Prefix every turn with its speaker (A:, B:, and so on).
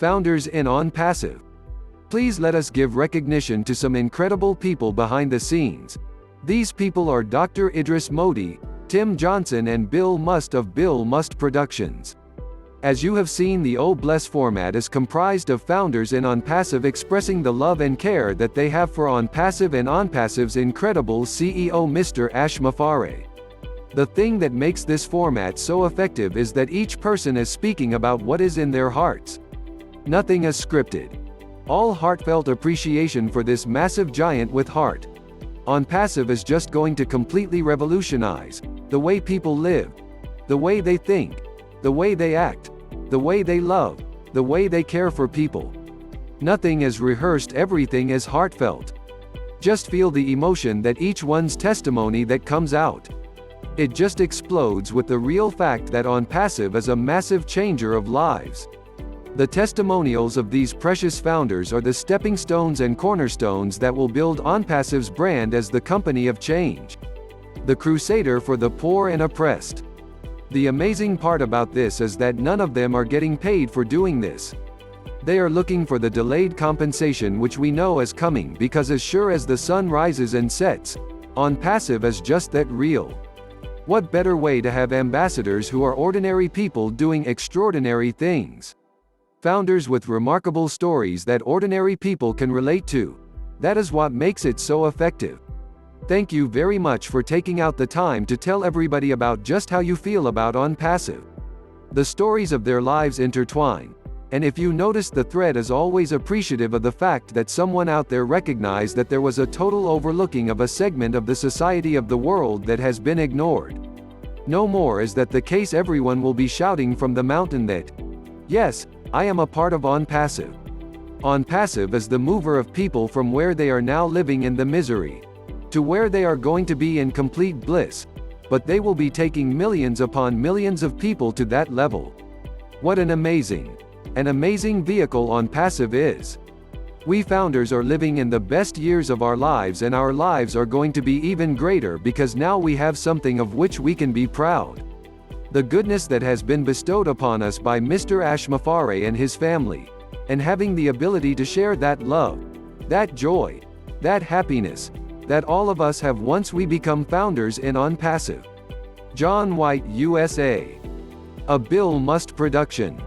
A: Founders in OnPassive. Please let us give recognition to some incredible people behind the scenes. These people are Dr. Idris Modi, Timm Johnson and Bill Must of Bill Must Productions. As you have seen, the Bless format is comprised of founders in OnPassive expressing the love and care that they have for OnPassive and OnPassive's incredible CEO Mr. Mufareh. The thing that makes this format so effective is that each person is speaking about what is in their hearts. Nothing is scripted. All heartfelt appreciation for this massive giant with heart. OnPassive is just going to completely revolutionize the way people live, the way they think, the way they act, the way they love, the way they care for people. Nothing is rehearsed, everything is heartfelt. Just feel the emotion that each one's testimony that comes out. It just explodes with the real fact that OnPassive is a massive changer of lives. The testimonials of these precious founders are the stepping stones and cornerstones that will build OnPassive's brand as the company of change. The Crusader for the poor and oppressed. The amazing part about this is that none of them are getting paid for doing this. They are looking for the delayed compensation, which we know is coming, because as sure as the sun rises and sets, OnPassive is just that real. What better way to have ambassadors who are ordinary people doing extraordinary things? Founders with remarkable stories that ordinary people can relate to. That is what makes it so effective. Thank you very much for taking out the time to tell everybody about just how you feel about OnPassive. The stories of their lives intertwine. And if you notice, the thread is always appreciative of the fact that someone out there recognized that there was a total overlooking of a segment of the society of the world that has been ignored. No more is that the case. Everyone will be shouting from the mountain that, yes, I am a part of OnPassive. OnPassive is the mover of people from where they are now living in the misery to where they are going to be in complete bliss, but they will be taking millions upon millions of people to that level. What an amazing vehicle OnPassive is. We founders are living in the best years of our lives, and our lives are going to be even greater because now we have something of which we can be proud. The goodness that has been bestowed upon us by Mr. Mufareh and his family, and having the ability to share that love, that joy, that happiness, that all of us have once we become founders in OnPassive. John White, USA. A Bill Must production.